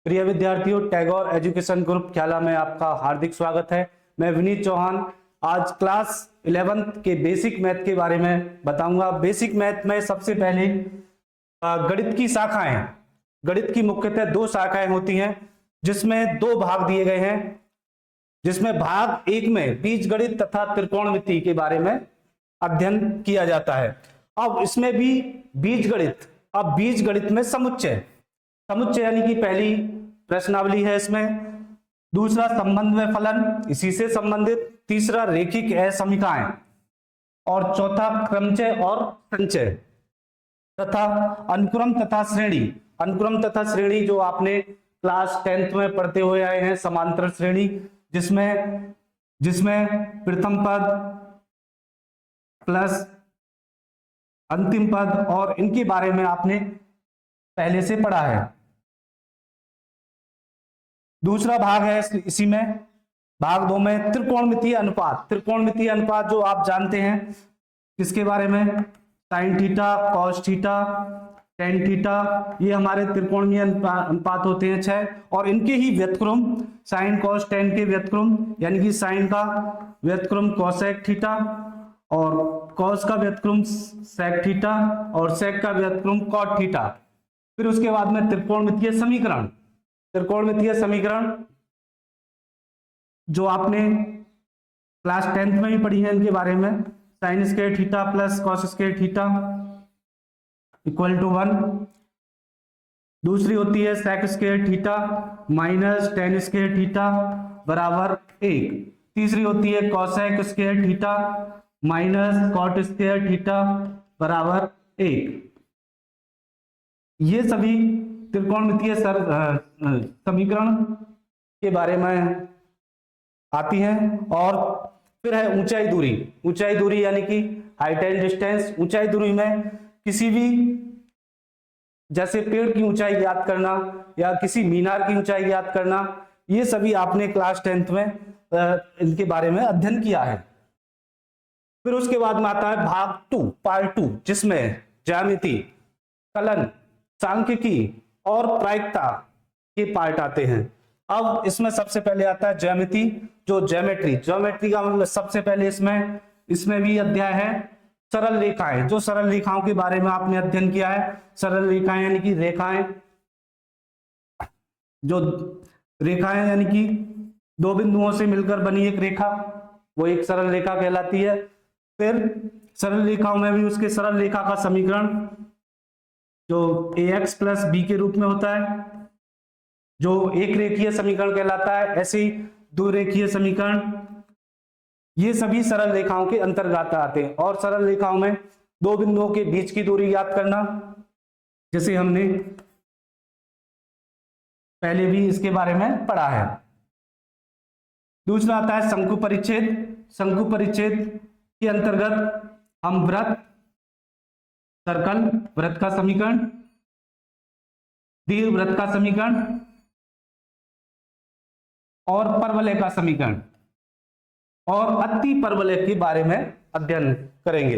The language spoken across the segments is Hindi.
प्रिय विद्यार्थियों, टैगोर एजुकेशन ग्रुप ख्याला में आपका हार्दिक स्वागत है। मैं विनीत चौहान आज क्लास 11th के बेसिक मैथ के बारे में बताऊंगा। बेसिक मैथ में सबसे पहले गणित की शाखाएं, गणित की मुख्यतः दो शाखाएं होती हैं जिसमें दो भाग दिए गए हैं, जिसमें भाग एक में बीजगणित तथा त्रिकोणमिति के बारे में अध्ययन किया जाता है। अब इसमें भी बीजगणित, अब बीजगणित में समुच्चय, समुच्चय यानी कि पहली प्रश्नावली है इसमें, दूसरा संबंध व फलन इसी से संबंधित, तीसरा रेखिक असमीकाएं और चौथा क्रमचय और संचय तथा अनुक्रम तथा श्रेणी। अनुक्रम तथा श्रेणी जो आपने क्लास 10th में पढ़ते हुए आए हैं, समांतर श्रेणी, जिसमें प्रथम पद प्लस अंतिम पद और इनके बारे में आपने पहले से पढ़ा है। दूसरा भाग है इसी में, भाग 2 में त्रिकोणमितीय अनुपात। त्रिकोणमितीय अनुपात जो आप जानते हैं किसके बारे में, sine theta, cos theta, tan theta, ये हमारे त्रिकोणीय अनुपात होते हैं 6, और इनके ही व्यतक्रम साइन कॉस टेन के व्यतक्रम, यानी कि साइन का व्यतक्रम कोसेक थीटा और कॉस का व्यतक्रम सेक थीटा और सेक का व्यतक्रम कॉट थीटा। फिर उसके बाद में त्रिकोणमितीय समीकरण, त्रिकोणमितीय समीकरण जो आपने क्लास 10th में भी पढ़ी है, इनके बारे में sine square theta plus cos square theta equal to 1। दूसरी होती है sec square theta minus tan square theta बराबर 1। तीसरी होती है cosec square theta minus cot square theta बराबर 1। ये सभी त्रिकोणमितीय समीकरण के बारे में आती हैं। और फिर है ऊंचाई दूरी। ऊंचाई दूरी यानी कि हाइट एंड डिस्टेंस। ऊंचाई दूरी में किसी भी, जैसे पेड़ की ऊंचाई ज्ञात करना या किसी मीनार की ऊंचाई ज्ञात करना, ये सभी आपने क्लास 10th में इनके बारे में अध्ययन किया है। फिर उसके बाद में आता है भाग 2, पार्ट 2, जिसमें ज्यामिति, कलन, सांख्यिकी और प्रायिकता के पार्ट आते हैं। अब इसमें सबसे पहले आता है ज्यामिति, जो ज्योमेट्री। ज्योमेट्री का मतलब सबसे पहले इसमें भी अध्याय है सरल रेखाएं। जो सरल रेखाओं के बारे में आपने अध्ययन किया है, सरल रेखाएं यानी कि रेखाएं, जो रेखाएं यानी कि दो बिंदुओं से मिलकर बनी एक रेखा, वो एक सरल रेखा कहलाती है। फिर सरल रेखाओं में भी उसके सरल रेखा का समीकरण जो ax प्लस b के रूप में होता है, जो एक रेखीय समीकरण कहलाता है। ऐसे ही दो रेखीय समीकरण, ये सभी सरल रेखाओं के अंतर्गत आते हैं। और सरल रेखाओं में दो बिंदुओं के बीच की दूरी ज्ञात करना, जैसे हमने पहले भी इसके बारे में पढ़ा है। दूसरा आता है शंकु परिच्छेद। शंकु परिच्छेद के अंतर्गत हम वृत्त, सर्कल, वृत्त का समीकरण, दीर्घवृत्त का समीकरण और परवलय का समीकरण और अति परवलय के बारे में अध्ययन करेंगे।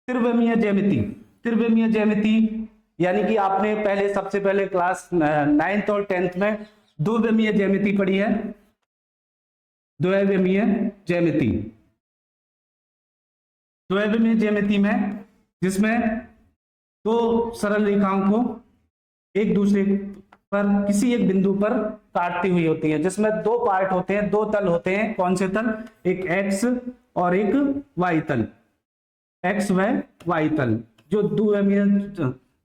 त्रिविमीय ज्यामिति। त्रिविमीय ज्यामिति यानी कि आपने पहले सबसे पहले क्लास 9th और 10th में द्विविमीय ज्यामिति पढ़ी है। द्विविमीय ज्यामिति, द्विविमीय ज्यामिति में जिसमें दो सरल रेखाओं को एक दूसरे पर किसी एक बिंदु पर काटती हुई होती है, जिसमें दो पार्ट होते हैं, दो तल होते हैं। कौन से तल? एक एक्स और एक वाई तल, एक्स व वाई तल, जो द्विविमीय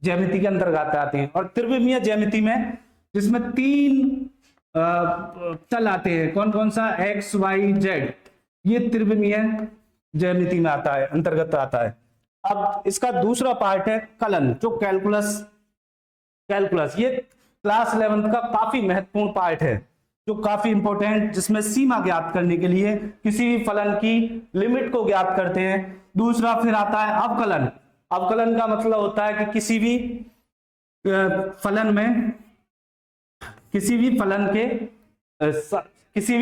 ज्यामिति के अंतर्गत आते हैं। और त्रिविमीय ज्यामिति में जिसमें तीन तल आते हैं, कौन कौन सा? एक्स वाई जेड, ये त्रिविमीय ज्यामिति में आता है, अंतर्गत आता है। अब इसका दूसरा पार्ट है कलन, जो कैलकुलस, ये क्लास 11th का काफी महत्वपूर्ण पार्ट है, जो काफी इंपॉर्टेंट, जिसमें सीमा ज्ञात करने के लिए किसी भी फलन की लिमिट को ज्ञात करते हैं। दूसरा फिर आता है अवकलन। अवकलन का मतलब होता है कि किसी भी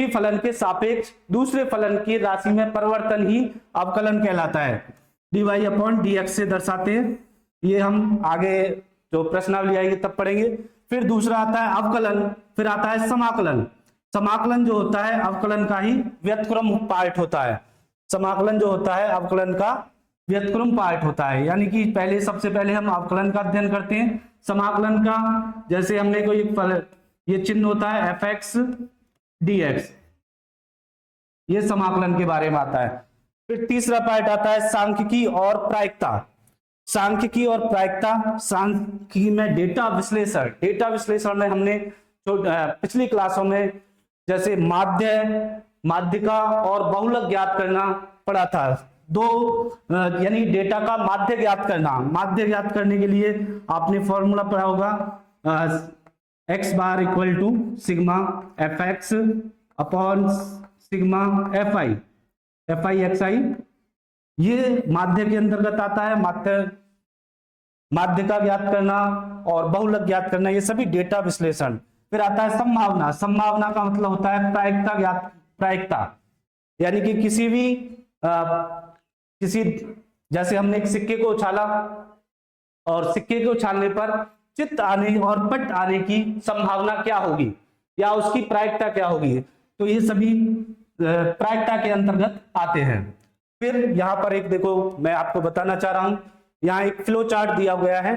फलन के सापेक्ष दूसरे फलन की राशि में परिवर्तन ही अवकलन कहलाता है। dy अपॉन dx से दर्शाते हैं। ये हम आगे जो प्रश्नावली आएगी तब पढ़ेंगे। फिर दूसरा आता है अवकलन, फिर आता है समाकलन। समाकलन जो होता है अवकलन का ही व्युत्क्रम पार्ट होता है। समाकलन जो होता है अवकलन का व्युत्क्रम पार्ट होता है, यानी कि पहले सबसे पहले हम अवकलन का अध्ययन करते हैं। समाकलन का जैसे हमने कोई ये चिन्ह होता है fx dx, ये समाकलन के बारे में आता है। फिर तीसरा पार्ट आता है सांख्यिकी और प्रायिकता। सांख्यिकी और प्रायिकता, सांख्यिकी में डेटा विश्लेषण। डेटा विश्लेषण में हमने पिछली क्लासों में जैसे माध्य, माध्यिका और बहुलक ज्ञात करना पड़ा था। यानी डेटा का माध्य ज्ञात करना। माध्य ज्ञात करने के लिए आपने फॉर्मूला पढ़ा होगा x bar equal to sigma fx upon sigma fi xi। ये माध्य के अंतर्गत आता है। माध्य का ज्ञात करना और बहुलक ज्ञात करना, ये सभी डेटा विश्लेषण। फिर आता है संभावना। संभावना का मतलब होता है प्रायिकता ज्ञात, प्रायिकता यानी कि किसी जैसे हमने एक सिक्के को उछाला और सिक्के के उछालने पर चित्त आने और पट आने की संभावना क्या होगी या उसकी प्रायिकता क्या होगी, तो ये सभी प्रायिकता के अंतर्गत आते हैं। फिर यहाँ पर एक देखो, मैं आपको बताना चाह रहा हूं, यहाँ एक फ्लो चार्ट दिया गया है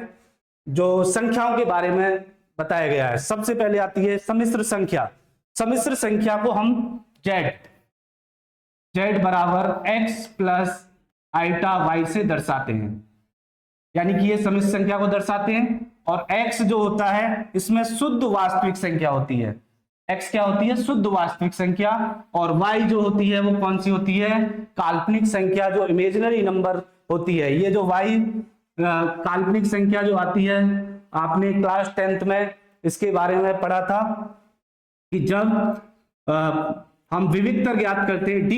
जो संख्याओं के बारे में बताया गया है। सबसे पहले आती है सम्मिश्र संख्या। सम्मिश्र संख्या को हम z बराबर x प्लस आइटा y से दर्शाते हैं, यानी कि ये सम्मिश्र संख्या को दर्शाते हैं। और x जो होता है इसमें शुद्ध वास्तविक संख्या होती है। x क्या होती है? शुद्ध वास्तविक संख्या। और y जो होती है वो कौन सी होती है? काल्पनिक संख्या, जो इमेजिनरी नंबर होती है। ये जो y काल्पनिक संख्या जो आती है, आपने क्लास 10th में इसके बारे में पढ़ा था कि जब हम विविधतर ज्ञात करते हैं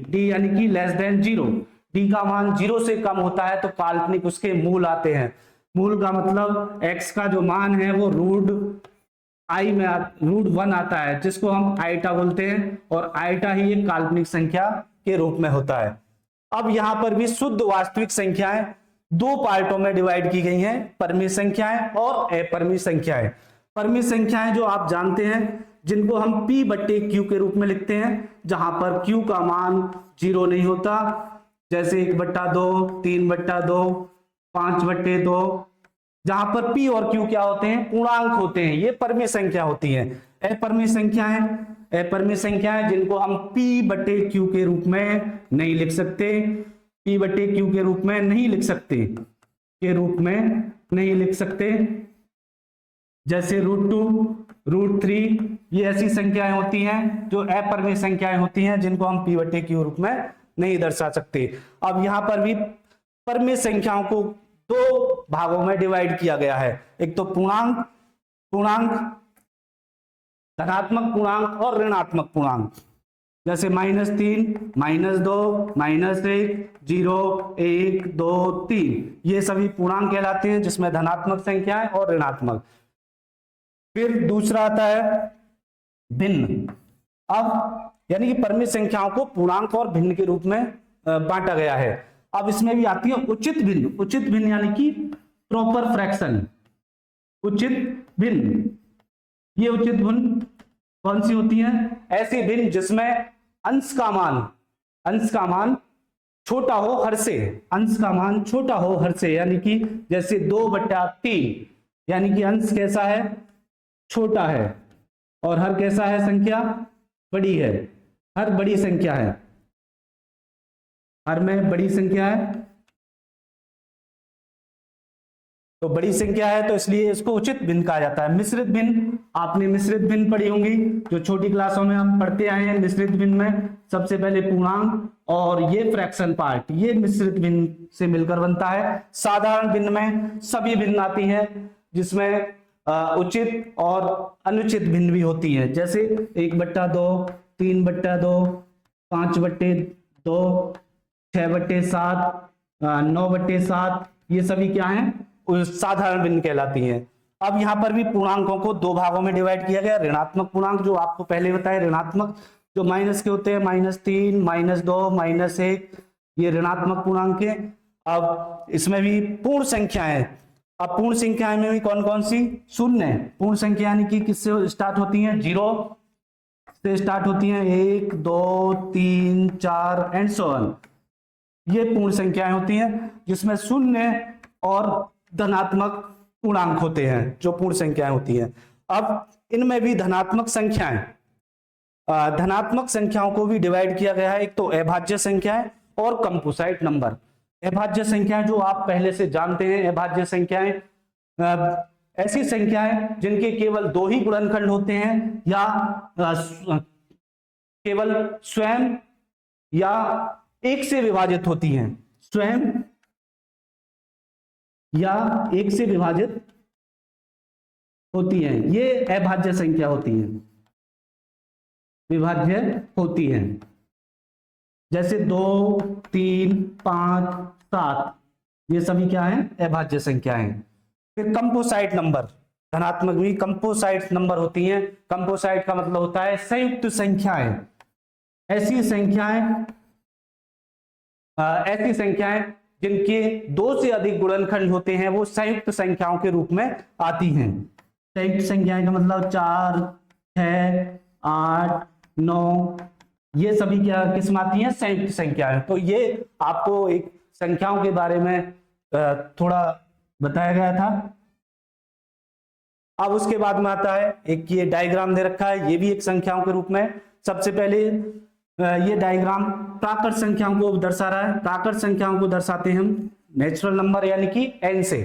d यानी कि लेस देन 0, d का मान 0 से कम होता है तो काल्पनिक उसके मूल आते हैं। मूल का मतलब x का जो मान है वो रूट 1 आता है, जिसको हम आइटा बोलते हैं, और आइटा ही एक काल्पनिक संख्या के रूप में होता है। अब यहाँ पर भी शुद्ध वास्तविक संख्याएं दो पार्टों में डिवाइड की गई हैं, परमीय संख्याएं और अपरमीय संख्याएं। परमीय संख्याएं जो आप जानते हैं, जिनको हम p बट्टे q के रूप में लिखते हैं, जहां पर q का मान 0 नहीं होता, जैसे 1/2, 3/2, 5/2, जहां पर p और q क्या होते हैं? पूर्णांक होते हैं। ये परमीय संख्या होती है। अपरमीय संख्याएं जिनको हम p बट्टे q के रूप में नहीं लिख सकते, p बट्टे q के रूप में नहीं लिख सकते, जैसे √2, √3, ये ऐसी संख्याएं होती हैं जो अपरमीय संख्याएं होती हैं, जिनको हम p बट्टे q रूप में नहीं दर्शा सकते। अब यहाँ पर भी परमीय संख्याओं को दो भागों में डिवाइड किया गया है। एक तो पूर्णांक, धनात्मक पूर्णांक और ऋणात्मक पूर्णांक, जैसे -3, -2, -1, 0, 1, 2, 3, ये सभी पूर्णांक कहलाते हैं, जिसमें धनात्मक संख्याएं और ऋणात्मक। फिर दूसरा आता है भिन्न। अब यानी कि परमीय संख्याओं को पूर्णांक और भिन्न के रूप में बांटा गया है। अब इसमें भी आती है उचित भिन्न। उचित भिन्न यानी कि प्रॉपर फ्रैक्शन। उचित भिन्न, ये उचित भिन्न कौन सी होती है? ऐसी भिन्न जिसमें अंश का मान छोटा हो हर से, अंश का मान छोटा हो हर से, यानी कि जैसे 2/3, यानी कि अंश कैसा है? छोटा है, और हर कैसा है? संख्या बड़ी है। हर बड़ी संख्या है, हर में बड़ी संख्या है, तो बड़ी संख्या है, तो इसलिए इसको उचित भिन्न कहा जाता है। मिश्रित भिन्न, आपने मिश्रित भिन्न पढ़ी होंगी, जो छोटी क्लासों में हम पढ़ते आए हैं। मिश्रित भिन्न में सबसे पहले पूर्णांक और ये फ्रैक्शन पार्ट, ये मिश्रित भिन्न से मिलकर बनता है। साधारण भिन्न में सभी भिन्न आती हैं, जिसमें उचित और अनुचित भिन्न भी होती है, जैसे 1/2, 3/2, 5/2, 6/7, 9/7, ये सभी क्या हैं? साधारण भिन्न कहलाती हैं। अब यहाँ पर भी पूर्णांकों को दो भागों में डिवाइड किया गया। ऋणात्मक पूर्णांक, जो आपको पहले बताया, ऋणात्मक जो माइनस के होते हैं, -3, -2, -1, ये ऋणात्मक पूर्णांक है। अब इसमें भी पूर्ण संख्याएं अब पूर्ण संख्याएं में भी कौन कौन सी? शून्य। पूर्ण संख्या यानी कि किससे स्टार्ट होती हैं? 0 से स्टार्ट होती हैं, 1 2 3 4 एंड सो ऑन। ये पूर्ण संख्याएं होती हैं जिसमें शून्य और धनात्मक पूर्णांक होते हैं, जो पूर्ण संख्याएं होती हैं। अब इनमें भी धनात्मक संख्याएं, धनात्मक संख्याओं को भी डिवाइड किया गया है। एक तो अभाज्य संख्याएं और कंपोजिट नंबर। अभाज्य संख्याएं जो आप पहले से जानते हैं, अभाज्य संख्याएं ऐसी संख्याएं जिनके केवल 2 ही गुणनखंड होते हैं, या केवल स्वयं या 1 से विभाजित होती हैं, स्वयं या 1 से विभाजित होती हैं, ये अभाज्य संख्या होती हैं, विभाज्य होती हैं। जैसे 2 3 5 7, ये सभी क्या है? अभाज्य संख्या है। फिर कंपोजिट नंबर, धनात्मक भी कंपोजिट नंबर होती हैं। कंपोजिट का मतलब होता है संयुक्त संख्याएं। ऐसी संख्याएं जिनके 2 से अधिक गुणनखंड होते हैं, वो संयुक्त संख्याओं के रूप में आती हैं। संयुक्त संख्याएं का मतलब 4 6 8 9, ये सभी क्या किस में आती हैं? संयुक्त संख्याएं। तो ये आपको एक संख्याओं के बारे में थोड़ा बताया गया था। अब उसके बाद में आता है एक ये डायग्राम दे रखा है, ये भी एक संख्याओं के रूप में। सबसे पहले ये डायग्राम प्राकृत संख्याओं को दर्शा रहा है। प्राकृत संख्याओं को दर्शाते हैं हम नेचुरल नंबर यानी कि n से,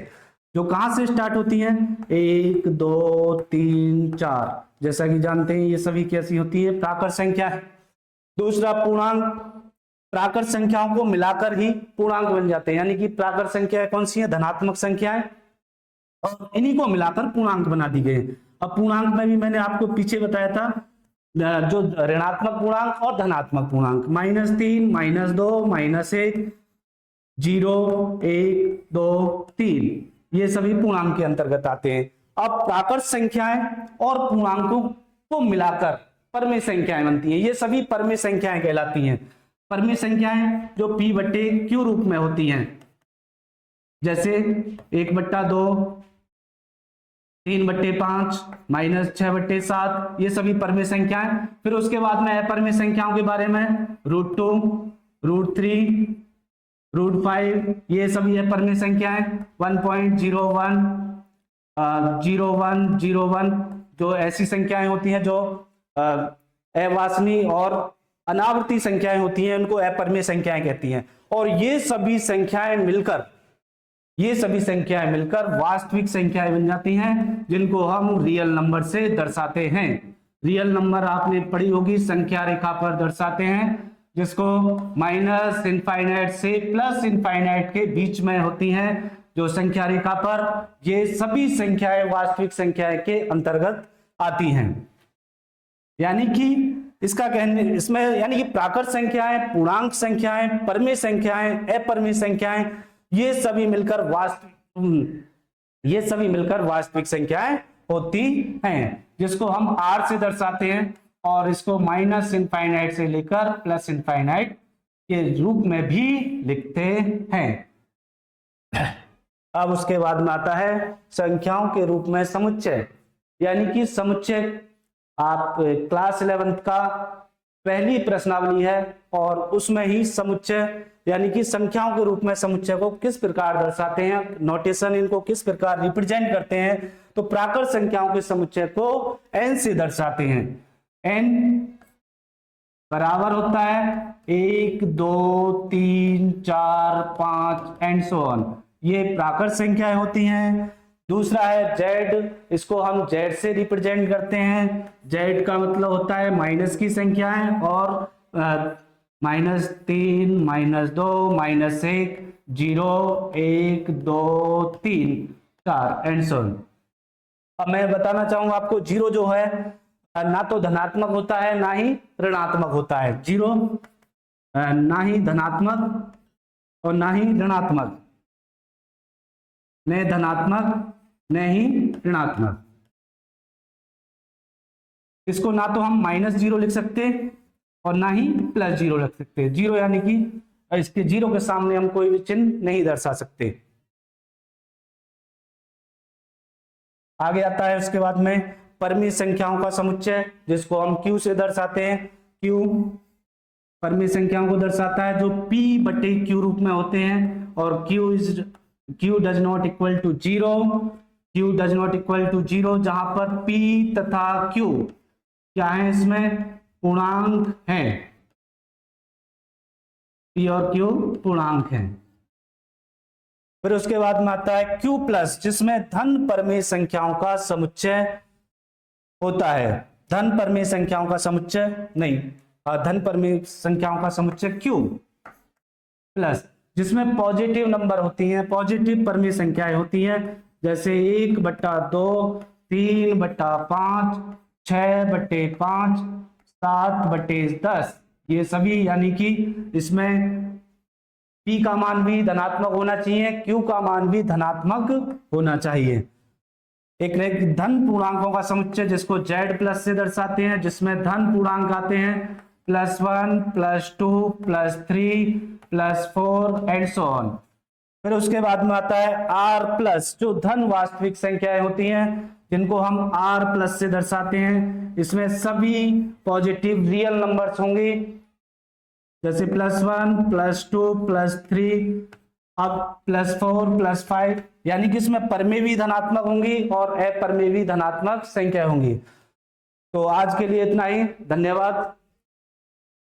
जो कहां से स्टार्ट होती हैं? 1 2 3 4, जैसा कि जानते हैं ये सभी कैसी होती है? प्राकृत संख्या है। दूसरा पूर्णांक, प्राकृत संख्याओं को मिलाकर ही पूर्णांक बन जाते हैं, यानी कि प्राकृत संख्या कौन सी है? धनात्मक संख्याएं, और इन्हीं को मिलाकर पूर्णांक बना दी गई। अब पूर्णांक में भी मैंने आपको पीछे बताया था, जो ऋणात्मक पूर्णांक और धनात्मक पूर्णांक, -3 -2 -1 0 1 2 3, ये सभी पूर्णांक के अंतर्गत आते हैं। अब प्राकृत संख्याएं और पूर्णांकों को मिलाकर परमेय संख्याएं बनती हैं, ये सभी परमेय संख्याएं कहलाती हैं। परमेय संख्याएं जो p/q रूप में होती हैं, जैसे 1/2 3/5 -6/7, ये सभी परमेय संख्याएं। फिर उसके बाद में अपरमेय संख्याओं के बारे में √2 √3 √5, ये सभी है परमेय संख्याएं। 1.01 01 01, जो ऐसी संख्याएं होती हैं जो अवांछनीय और अनावर्ती संख्याएं होती हैं, उनको अपरमेय संख्याएं कहती हैं। और ये सभी संख्याएं मिलकर वास्तविक संख्याएं बन जाती हैं, जिनको हम रियल नंबर से दर्शाते हैं। रियल नंबर आपने पढ़ी होगी, संख्या रेखा पर दर्शाते हैं, जिसको -∞ से +∞ के बीच में होती हैं जो संख्या रेखा पर। ये सभी संख्याएं वास्तविक संख्याएं के अंतर्गत आती हैं। यानी कि इसका कहने इसमें यानी कि प्राकृत संख्याएं, पूर्णांक संख्याएं, परमेय संख्याएं, अपरमेय संख्याएं, ये सभी मिलकर वास्तविक संख्याएं होती हैं, जिसको हम r से दर्शाते हैं, और इसको -∞ से लेकर +∞ के रूप में भी लिखते हैं। अब उसके बाद में आता है संख्याओं के रूप में समुच्चय, यानी कि समुच्चय आप क्लास 11th का पहली प्रश्नावली है, और उसमें ही समुच्चय यानी कि संख्याओं के रूप में समुच्चय को किस प्रकार दर्शाते हैं, नोटेशन इनको किस प्रकार रिप्रेजेंट करते हैं। तो प्राकृत संख्याओं के समुच्चय को n से दर्शाते हैं। n बराबर होता है 1 2 3 4 5 एंड सो ऑन, ये प्राकृत संख्याएं होती हैं। दूसरा है z, इसको हम z से रिप्रेजेंट करते हैं। z का मतलब होता है माइनस की संख्याएं, और -3 -2 -1 0 1 2 3 4 एंड सो ऑन। अब मैं बताना चाहूंगा आपको, 0 जो है ना तो धनात्मक होता है ना ही ऋणात्मक होता है। 0 ना ही धनात्मक और ना ही ऋणात्मक, न धनात्मक न ही ऋणात्मक। इसको ना तो हम -0 लिख सकते और ना ही +0 लिख सकते। 0 यानी कि इसके 0 के सामने हम कोई भी चिन्ह नहीं दर्शा सकते। आगे आता है उसके बाद में परमीय संख्याओं का समुच्चय, जिसको हम Q से दर्शाते हैं। Q परमीय संख्याओं को दर्शाता है जो P बटे Q रूप में होते हैं, और Q does not equal to 0, Q does not equal to 0, जहां पर P तथा Q क्या है, इसमें पूर्णांक है। P और Q पूर्णांक है। फिर उसके बाद में आता है Q प्लस, जिसमें धन परमीय संख्याओं का समुच्चय होता है। धन परमीय संख्याओं का समुच्चय नहीं, धन परमीय संख्याओं का समुच्चय Q प्लस, जिसमें पॉजिटिव नंबर होती हैं, पॉजिटिव परमीय संख्याएं होती हैं, जैसे 1/2, 3/5, 6/5, 7/10, ये सभी, यानी कि इसमें P का मान भी धनात्मक होना चाहिए, Q का मान भी धनात्मक होना चाहिए। एक धन पूर्णांकों का समुच्चय जिसको Z प्लस से दर्शाते हैं, जिसमें धन पूर्णांक आते हैं +1, +2, +3, +4 एंड सो ऑन। फिर उसके बाद में आता है R प्लस, जो धन वास्तविक संख्याएं होती हैं, जिनको हम R प्लस से दर्शाते हैं। इसमें सभी पॉजिटिव रियल नंबर्स होंगे, जैसे +1, +2, +3, अब +4, +5, यानी कि इसमें परमेय भी धनात्मक होंगी और अपरमेय भी धनात्मक संख्या होंगी। तो आज के लिए इतना ही, धन्यवाद।